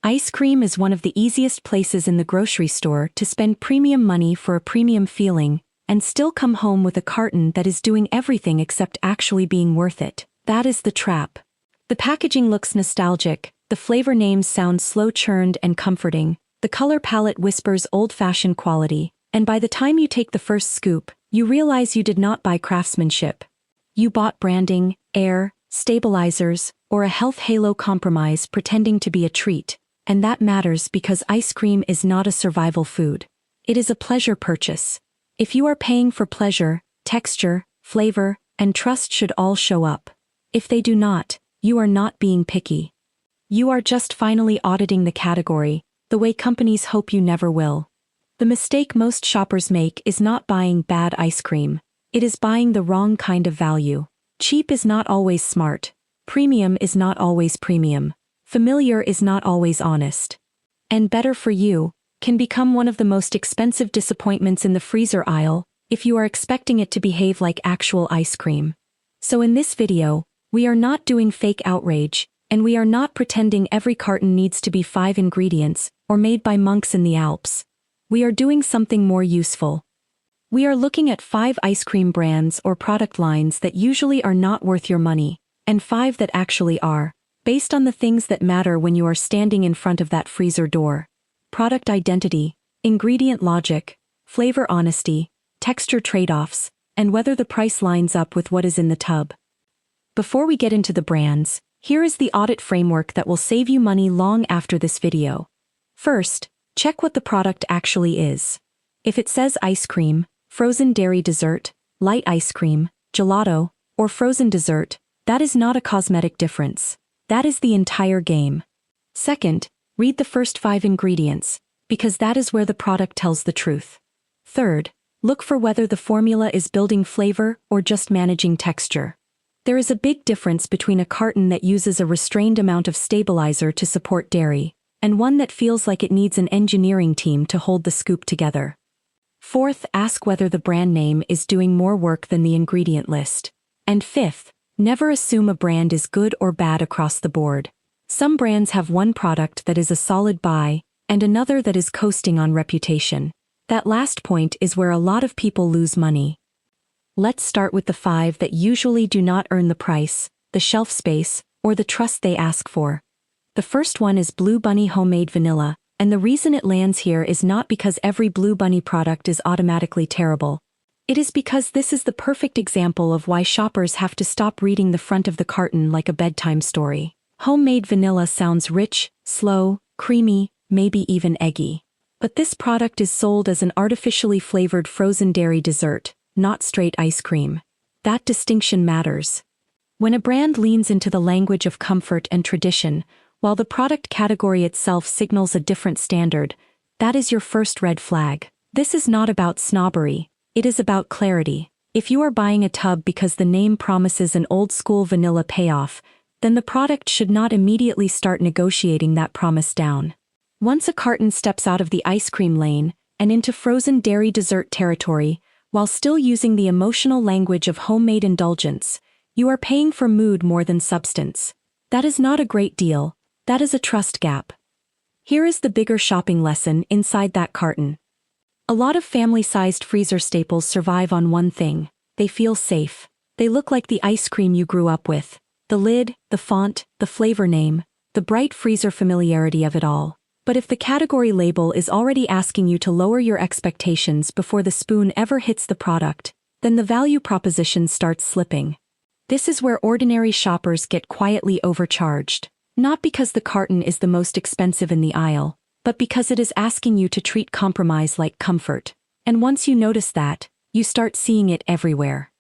Ice cream is one of the easiest places in the grocery store to spend premium money for a premium feeling, and still come home with a carton that is doing everything except actually being worth it. That is the trap. The packaging looks nostalgic, the flavor names sound slow-churned and comforting, the color palette whispers old-fashioned quality, and by the time you take the first scoop, you realize you did not buy craftsmanship. You bought branding, air, stabilizers, or a health halo compromise pretending to be a treat. And that matters because ice cream is not a survival food. It is a pleasure purchase. If you are paying for pleasure, texture, flavor, and trust should all show up. If they do not, you are not being picky. You are just finally auditing the category, the way companies hope you never will. The mistake most shoppers make is not buying bad ice cream. It is buying the wrong kind of value. Cheap is not always smart. Premium is not always premium. Familiar is not always honest. And better for you can become one of the most expensive disappointments in the freezer aisle if you are expecting it to behave like actual ice cream. So in this video, we are not doing fake outrage, and we are not pretending every carton needs to be 5 ingredients or made by monks in the Alps. We are doing something more useful. We are looking at 5 ice cream brands or product lines that usually are not worth your money, and 5 that actually are, based on the things that matter when you are standing in front of that freezer door. Product identity, ingredient logic, flavor honesty, texture trade-offs, and whether the price lines up with what is in the tub. Before we get into the brands, here is the audit framework that will save you money long after this video. First, check what the product actually is. If it says ice cream, frozen dairy dessert, light ice cream, gelato, or frozen dessert, that is not a cosmetic difference. That is the entire game. Second, read the first 5 ingredients, because that is where the product tells the truth. Third, look for whether the formula is building flavor or just managing texture. There is a big difference between a carton that uses a restrained amount of stabilizer to support dairy, and one that feels like it needs an engineering team to hold the scoop together. Fourth, ask whether the brand name is doing more work than the ingredient list. And fifth, never assume a brand is good or bad across the board. Some brands have one product that is a solid buy, and another that is coasting on reputation. That last point is where a lot of people lose money. Let's start with the 5 that usually do not earn the price, the shelf space, or the trust they ask for. The first one is Blue Bunny Homemade Vanilla, and the reason it lands here is not because every Blue Bunny product is automatically terrible. It is because this is the perfect example of why shoppers have to stop reading the front of the carton like a bedtime story. Homemade vanilla sounds rich, slow, creamy, maybe even eggy. But this product is sold as an artificially flavored frozen dairy dessert, not straight ice cream. That distinction matters. When a brand leans into the language of comfort and tradition, while the product category itself signals a different standard, that is your first red flag. This is not about snobbery, it is about clarity. If you are buying a tub because the name promises an old-school vanilla payoff, then the product should not immediately start negotiating that promise down. Once a carton steps out of the ice cream lane and into frozen dairy dessert territory, while still using the emotional language of homemade indulgence, you are paying for mood more than substance. That is not a great deal, that is a trust gap. Here is the bigger shopping lesson inside that carton. A lot of family-sized freezer staples survive on one thing: they feel safe. They look like the ice cream you grew up with. The lid, the font, the flavor name, the bright freezer familiarity of it all. But if the category label is already asking you to lower your expectations before the spoon ever hits the product, then the value proposition starts slipping. This is where ordinary shoppers get quietly overcharged. Not because the carton is the most expensive in the aisle, but because it is asking you to treat compromise like comfort. And once you notice that, you start seeing it everywhere.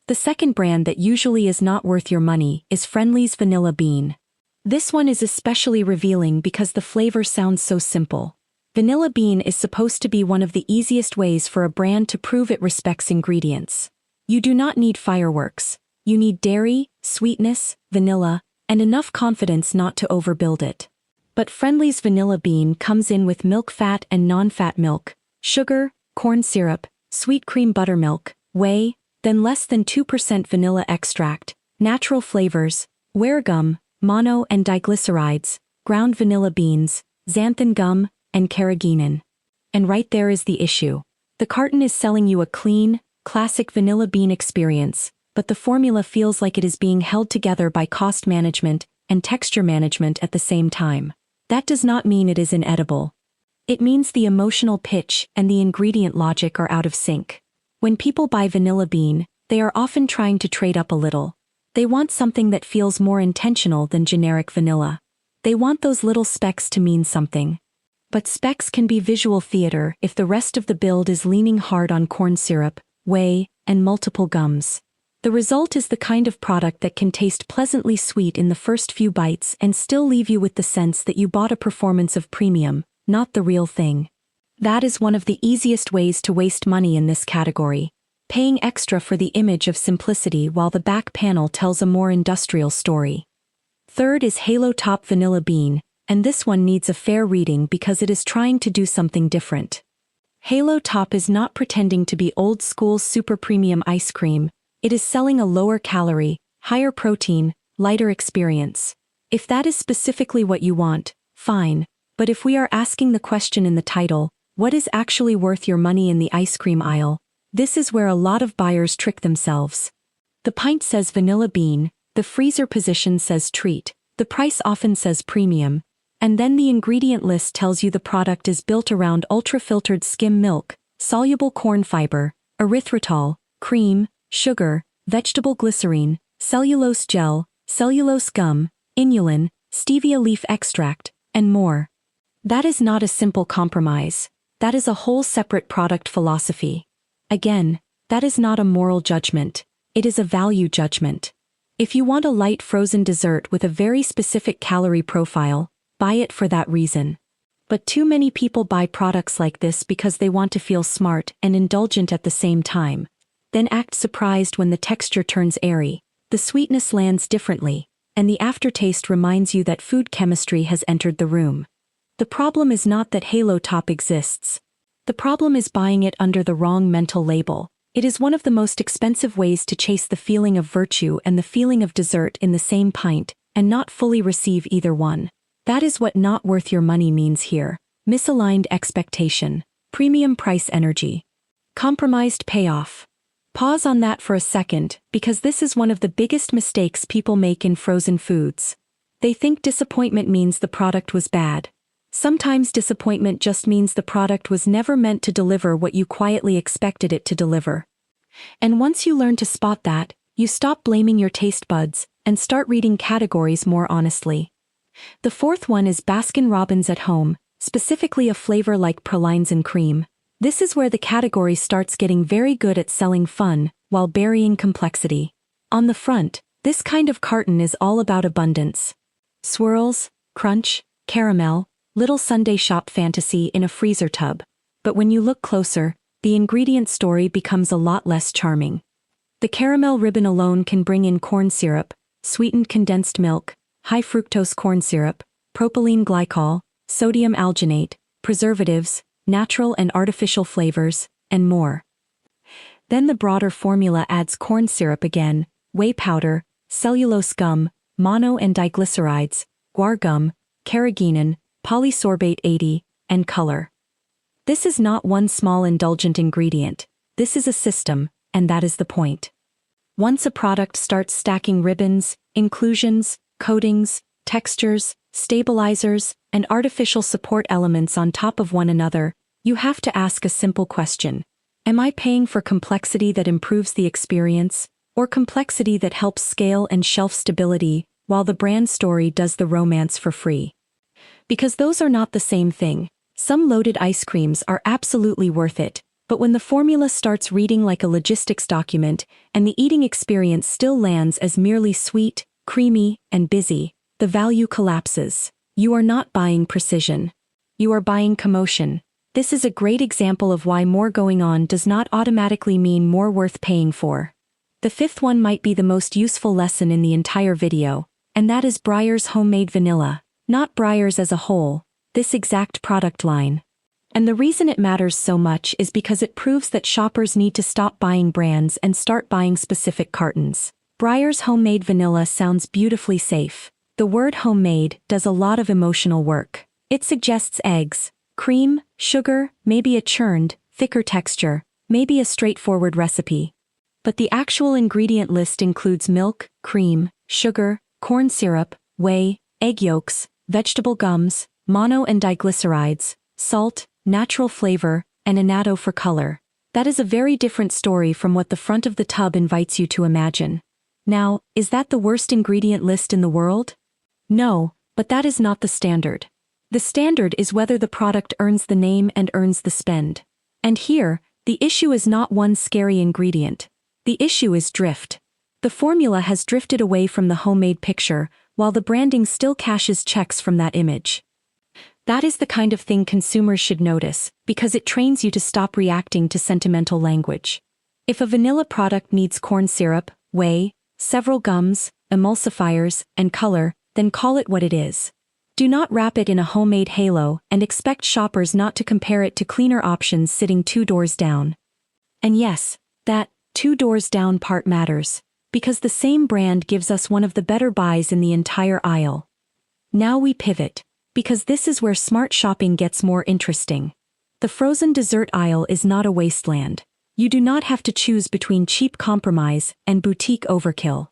The second brand that usually is not worth your money is Friendly's Vanilla Bean. This one is especially revealing because the flavor sounds so simple. Vanilla bean is supposed to be one of the easiest ways for a brand to prove it respects ingredients. You do not need fireworks. You need dairy, sweetness, vanilla, and enough confidence not to overbuild it. But Friendly's Vanilla Bean comes in with milk fat and non-fat milk, sugar, corn syrup, sweet cream buttermilk, whey, then less than 2% vanilla extract, natural flavors, wear gum, mono and diglycerides, ground vanilla beans, xanthan gum, and carrageenan. And right there is the issue. The carton is selling you a clean, classic vanilla bean experience, but the formula feels like it is being held together by cost management and texture management at the same time. That does not mean it is inedible. It means the emotional pitch and the ingredient logic are out of sync. When people buy vanilla bean, they are often trying to trade up a little. They want something that feels more intentional than generic vanilla. They want those little specks to mean something. But specks can be visual theater if the rest of the build is leaning hard on corn syrup, whey, and multiple gums. The result is the kind of product that can taste pleasantly sweet in the first few bites and still leave you with the sense that you bought a performance of premium, not the real thing. That is one of the easiest ways to waste money in this category, paying extra for the image of simplicity while the back panel tells a more industrial story. Third is Halo Top Vanilla Bean, and this one needs a fair reading because it is trying to do something different. Halo Top is not pretending to be old-school super premium ice cream. It is selling a lower calorie, higher protein, lighter experience. If that is specifically what you want, fine, but if we are asking the question in the title, what is actually worth your money in the ice cream aisle, this is where a lot of buyers trick themselves. The pint says vanilla bean, the freezer position says treat, the price often says premium, and then the ingredient list tells you the product is built around ultra-filtered skim milk, soluble corn fiber, erythritol, cream, sugar, vegetable glycerine, cellulose gel, cellulose gum, inulin, stevia leaf extract, and more. That is not a simple compromise. That is a whole separate product philosophy. Again, that is not a moral judgment. It is a value judgment. If you want a light frozen dessert with a very specific calorie profile, buy it for that reason. But too many people buy products like this because they want to feel smart and indulgent at the same time. Then act surprised when the texture turns airy, the sweetness lands differently, and the aftertaste reminds you that food chemistry has entered the room. The problem is not that Halo Top exists. The problem is buying it under the wrong mental label. It is one of the most expensive ways to chase the feeling of virtue and the feeling of dessert in the same pint, and not fully receive either one. That is what not worth your money means here. Misaligned expectation. Premium price energy. Compromised payoff. Pause on that for a second, because this is one of the biggest mistakes people make in frozen foods. They think disappointment means the product was bad. Sometimes disappointment just means the product was never meant to deliver what you quietly expected it to deliver. And once you learn to spot that, you stop blaming your taste buds and start reading categories more honestly. The fourth one is Baskin-Robbins at home, specifically a flavor like pralines and cream. This is where the category starts getting very good at selling fun, while burying complexity. On the front, this kind of carton is all about abundance. Swirls, crunch, caramel, little Sunday shop fantasy in a freezer tub. But when you look closer, the ingredient story becomes a lot less charming. The caramel ribbon alone can bring in corn syrup, sweetened condensed milk, high fructose corn syrup, propylene glycol, sodium alginate, preservatives, natural and artificial flavors, and more. Then the broader formula adds corn syrup again, whey powder, cellulose gum, mono and diglycerides, guar gum, carrageenan, polysorbate 80, and color. This is not one small indulgent ingredient. This is a system, and that is the point. Once a product starts stacking ribbons, inclusions, coatings, textures, stabilizers, and artificial support elements on top of one another, you have to ask a simple question. Am I paying for complexity that improves the experience, or complexity that helps scale and shelf stability, while the brand story does the romance for free? Because those are not the same thing. Some loaded ice creams are absolutely worth it, but when the formula starts reading like a logistics document, and the eating experience still lands as merely sweet, creamy, and busy, the value collapses. You are not buying precision. You are buying commotion. This is a great example of why more going on does not automatically mean more worth paying for. The fifth one might be the most useful lesson in the entire video, and that is Breyer's homemade vanilla. Not Breyer's as a whole, this exact product line. And the reason it matters so much is because it proves that shoppers need to stop buying brands and start buying specific cartons. Breyer's homemade vanilla sounds beautifully safe. The word homemade does a lot of emotional work. It suggests eggs, cream, sugar, maybe a churned, thicker texture, maybe a straightforward recipe. But the actual ingredient list includes milk, cream, sugar, corn syrup, whey, egg yolks, vegetable gums, mono and diglycerides, salt, natural flavor, and annatto for color. That is a very different story from what the front of the tub invites you to imagine. Now, is that the worst ingredient list in the world? No, but that is not the standard. The standard is whether the product earns the name and earns the spend. And here, the issue is not one scary ingredient. The issue is drift. The formula has drifted away from the homemade picture, while the branding still cashes checks from that image. That is the kind of thing consumers should notice, because it trains you to stop reacting to sentimental language. If a vanilla product needs corn syrup, whey, several gums, emulsifiers, and color, then call it what it is. Do not wrap it in a homemade halo and expect shoppers not to compare it to cleaner options sitting 2 doors down. And yes, that 2 doors down part matters, because the same brand gives us one of the better buys in the entire aisle. Now we pivot, because this is where smart shopping gets more interesting. The frozen dessert aisle is not a wasteland. You do not have to choose between cheap compromise and boutique overkill.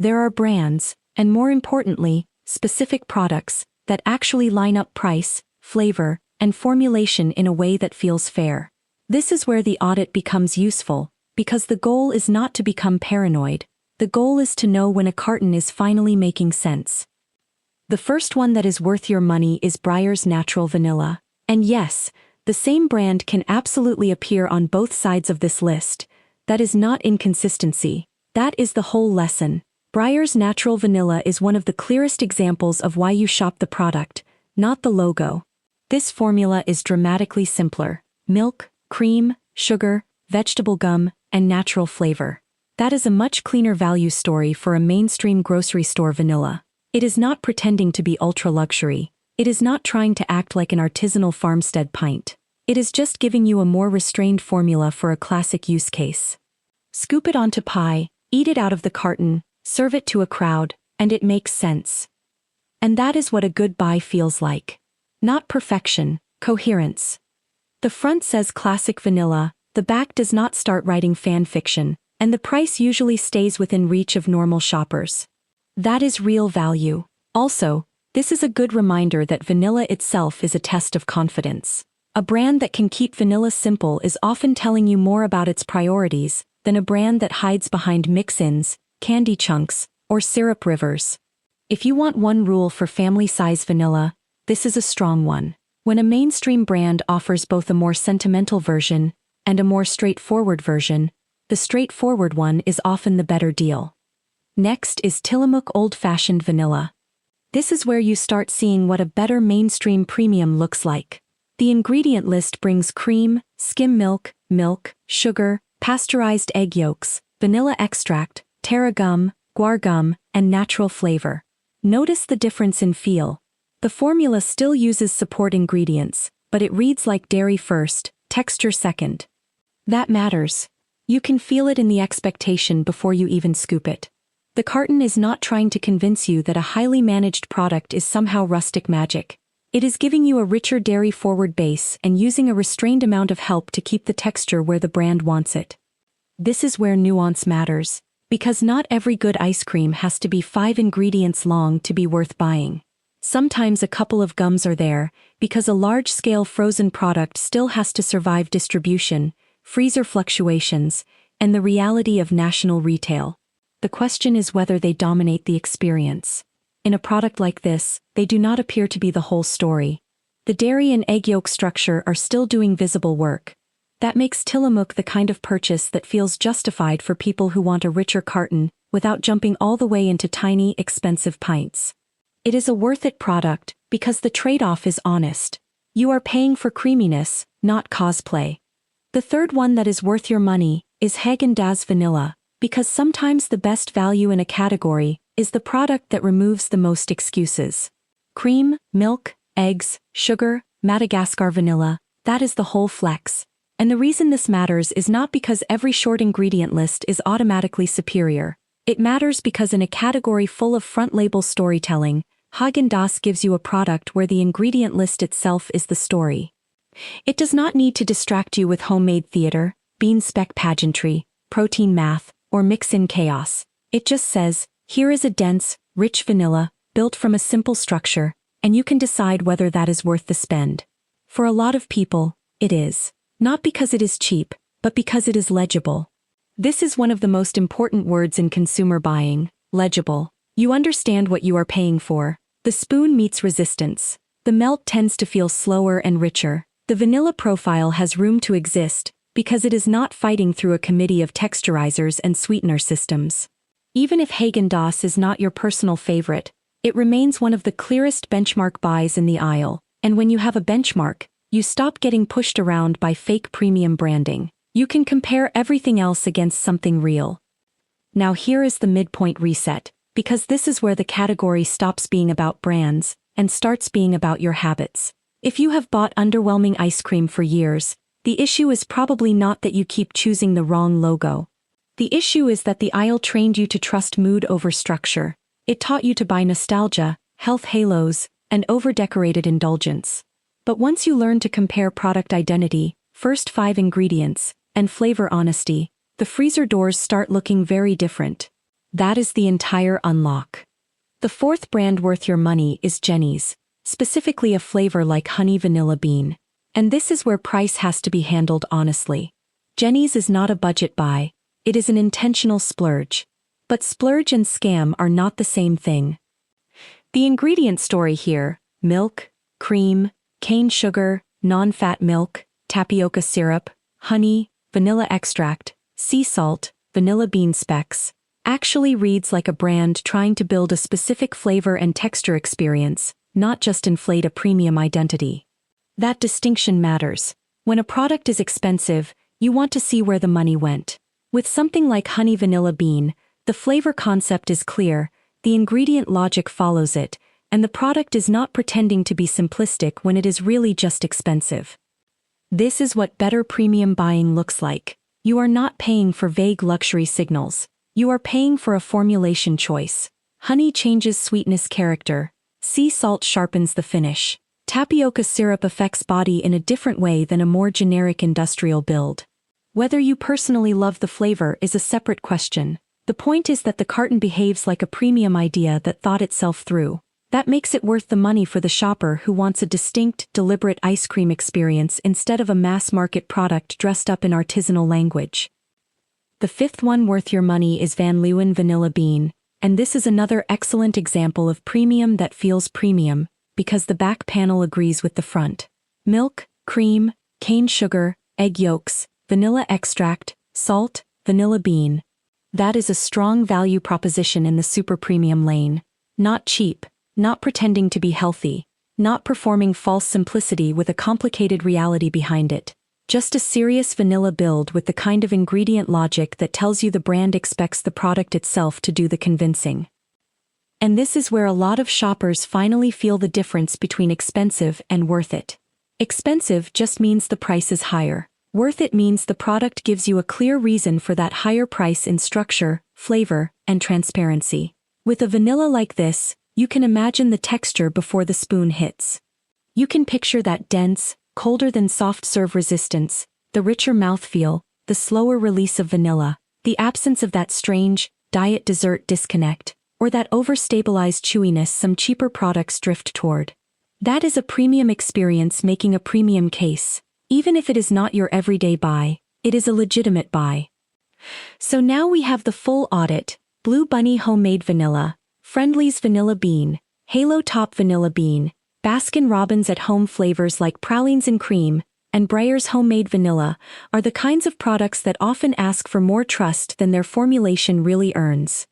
There are brands, and more importantly, specific products, that actually line up price, flavor, and formulation in a way that feels fair. This is where the audit becomes useful, because the goal is not to become paranoid. The goal is to know when a carton is finally making sense. The first one that is worth your money is Breyer's Natural Vanilla. And yes, the same brand can absolutely appear on both sides of this list. That is not inconsistency. That is the whole lesson. Breyer's Natural Vanilla is one of the clearest examples of why you shop the product, not the logo. This formula is dramatically simpler. Milk, cream, sugar, vegetable gum, and natural flavor. That is a much cleaner value story for a mainstream grocery store vanilla. It is not pretending to be ultra-luxury. It is not trying to act like an artisanal farmstead pint. It is just giving you a more restrained formula for a classic use case. Scoop it onto pie, eat it out of the carton, serve it to a crowd, and it makes sense. And that is what a good buy feels like. Not perfection, coherence. The front says classic vanilla, the back does not start writing fan fiction, and the price usually stays within reach of normal shoppers. That is real value. Also, this is a good reminder that vanilla itself is a test of confidence. A brand that can keep vanilla simple is often telling you more about its priorities than a brand that hides behind mix-ins, candy chunks, or syrup rivers. If you want one rule for family-size vanilla, this is a strong one. When a mainstream brand offers both a more sentimental version and a more straightforward version, the straightforward one is often the better deal. Next is Tillamook Old-Fashioned Vanilla. This is where you start seeing what a better mainstream premium looks like. The ingredient list brings cream, skim milk, milk, sugar, pasteurized egg yolks, vanilla extract, terra gum, guar gum, and natural flavor. Notice the difference in feel. The formula still uses support ingredients, but it reads like dairy first, texture second. That matters. You can feel it in the expectation before you even scoop it. The carton is not trying to convince you that a highly managed product is somehow rustic magic. It is giving you a richer dairy-forward base and using a restrained amount of help to keep the texture where the brand wants it. This is where nuance matters, because not every good ice cream has to be 5 ingredients long to be worth buying. Sometimes a couple of gums are there, because a large-scale frozen product still has to survive distribution, freezer fluctuations, and the reality of national retail. The question is whether they dominate the experience. In a product like this, they do not appear to be the whole story. The dairy and egg yolk structure are still doing visible work. That makes Tillamook the kind of purchase that feels justified for people who want a richer carton without jumping all the way into tiny, expensive pints. It is a worth-it product because the trade-off is honest. You are paying for creaminess, not cosplay. The third one that is worth your money is Häagen-Dazs Vanilla, because sometimes the best value in a category is the product that removes the most excuses. Cream, milk, eggs, sugar, Madagascar vanilla, that is the whole flex. And the reason this matters is not because every short ingredient list is automatically superior. It matters because in a category full of front-label storytelling, Häagen-Dazs gives you a product where the ingredient list itself is the story. It does not need to distract you with homemade theater, bean spec pageantry, protein math, or mix-in chaos. It just says, here is a dense, rich vanilla, built from a simple structure, and you can decide whether that is worth the spend. For a lot of people, it is. Not because it is cheap, but because it is legible. This is one of the most important words in consumer buying, legible. You understand what you are paying for. The spoon meets resistance. The melt tends to feel slower and richer. The vanilla profile has room to exist because it is not fighting through a committee of texturizers and sweetener systems. Even if Häagen-Dazs is not your personal favorite, it remains one of the clearest benchmark buys in the aisle, and when you have a benchmark, you stop getting pushed around by fake premium branding. You can compare everything else against something real. Now here is the midpoint reset, because this is where the category stops being about brands and starts being about your habits. If you have bought underwhelming ice cream for years, the issue is probably not that you keep choosing the wrong logo. The issue is that the aisle trained you to trust mood over structure. It taught you to buy nostalgia, health halos, and over-decorated indulgence. But once you learn to compare product identity, first 5 ingredients, and flavor honesty, the freezer doors start looking very different. That is the entire unlock. The fourth brand worth your money is Jenny's, specifically a flavor like honey vanilla bean. And this is where price has to be handled honestly. Jenny's is not a budget buy, it is an intentional splurge. But splurge and scam are not the same thing. The ingredient story here: milk, cream, cane sugar, non-fat milk, tapioca syrup, honey, vanilla extract, sea salt, vanilla bean specks, actually reads like a brand trying to build a specific flavor and texture experience, not just inflate a premium identity. That distinction matters. When a product is expensive, you want to see where the money went. With something like honey vanilla bean, the flavor concept is clear, the ingredient logic follows it, and the product is not pretending to be simplistic when it is really just expensive. This is what better premium buying looks like. You are not paying for vague luxury signals. You are paying for a formulation choice. Honey changes sweetness character. Sea salt sharpens the finish. Tapioca syrup affects body in a different way than a more generic industrial build. Whether you personally love the flavor is a separate question. The point is that the carton behaves like a premium idea that thought itself through. That makes it worth the money for the shopper who wants a distinct, deliberate ice cream experience instead of a mass-market product dressed up in artisanal language. The fifth one worth your money is Van Leeuwen Vanilla Bean, and this is another excellent example of premium that feels premium, because the back panel agrees with the front. Milk, cream, cane sugar, egg yolks, vanilla extract, salt, vanilla bean. That is a strong value proposition in the super premium lane. Not cheap. Not pretending to be healthy, not performing false simplicity with a complicated reality behind it. Just a serious vanilla build with the kind of ingredient logic that tells you the brand expects the product itself to do the convincing. And this is where a lot of shoppers finally feel the difference between expensive and worth it. Expensive just means the price is higher. Worth it means the product gives you a clear reason for that higher price in structure, flavor, and transparency. With a vanilla like this, you can imagine the texture before the spoon hits. You can picture that dense, colder than soft serve resistance, the richer mouthfeel, the slower release of vanilla, the absence of that strange, diet dessert disconnect, or that overstabilized chewiness some cheaper products drift toward. That is a premium experience making a premium case. Even if it is not your everyday buy, it is a legitimate buy. So now we have the full audit: Blue Bunny Homemade Vanilla, Friendly's Vanilla Bean, Halo Top Vanilla Bean, Baskin-Robbins at-home flavors like Pralines and Cream, and Breyer's Homemade Vanilla are the kinds of products that often ask for more trust than their formulation really earns.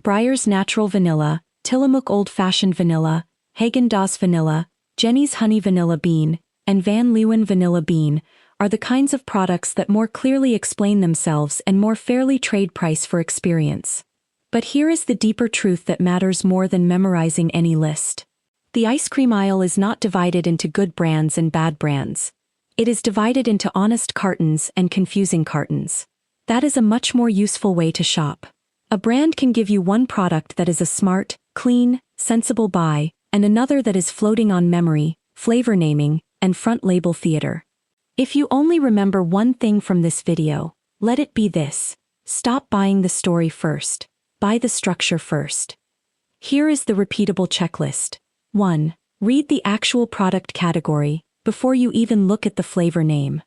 Breyer's Natural Vanilla, Tillamook Old Fashioned Vanilla, Häagen-Dazs Vanilla, Jenny's Honey Vanilla Bean, and Van Leeuwen Vanilla Bean are the kinds of products that more clearly explain themselves and more fairly trade price for experience. But here is the deeper truth that matters more than memorizing any list. The ice cream aisle is not divided into good brands and bad brands. It is divided into honest cartons and confusing cartons. That is a much more useful way to shop. A brand can give you one product that is a smart, clean, sensible buy, and another that is floating on memory, flavor naming, and front label theater. If you only remember one thing from this video, let it be this: stop buying the story first. Buy the structure first. Here is the repeatable checklist. 1. Read the actual product category before you even look at the flavor name.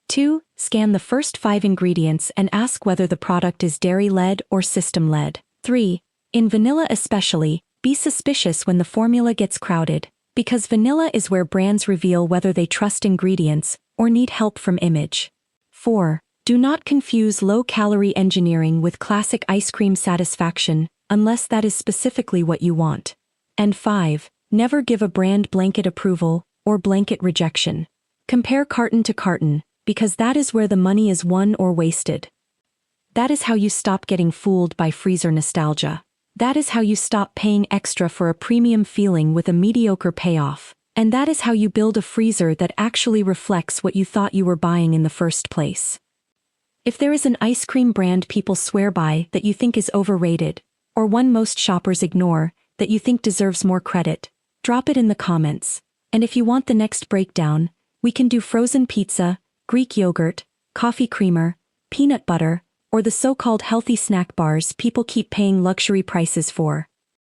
2. Scan the first 5 ingredients and ask whether the product is dairy-led or system-led. 3. In vanilla especially, be suspicious when the formula gets crowded, because vanilla is where brands reveal whether they trust ingredients or need help from image. 4. Do not confuse low-calorie engineering with classic ice cream satisfaction, unless that is specifically what you want. And 5. Never give a brand blanket approval or blanket rejection. Compare carton to carton, because that is where the money is won or wasted. That is how you stop getting fooled by freezer nostalgia. That is how you stop paying extra for a premium feeling with a mediocre payoff. And that is how you build a freezer that actually reflects what you thought you were buying in the first place. If there is an ice cream brand people swear by that you think is overrated, or one most shoppers ignore that you think deserves more credit, drop it in the comments. And if you want the next breakdown, we can do frozen pizza, Greek yogurt, coffee creamer, peanut butter, or the so-called healthy snack bars people keep paying luxury prices for.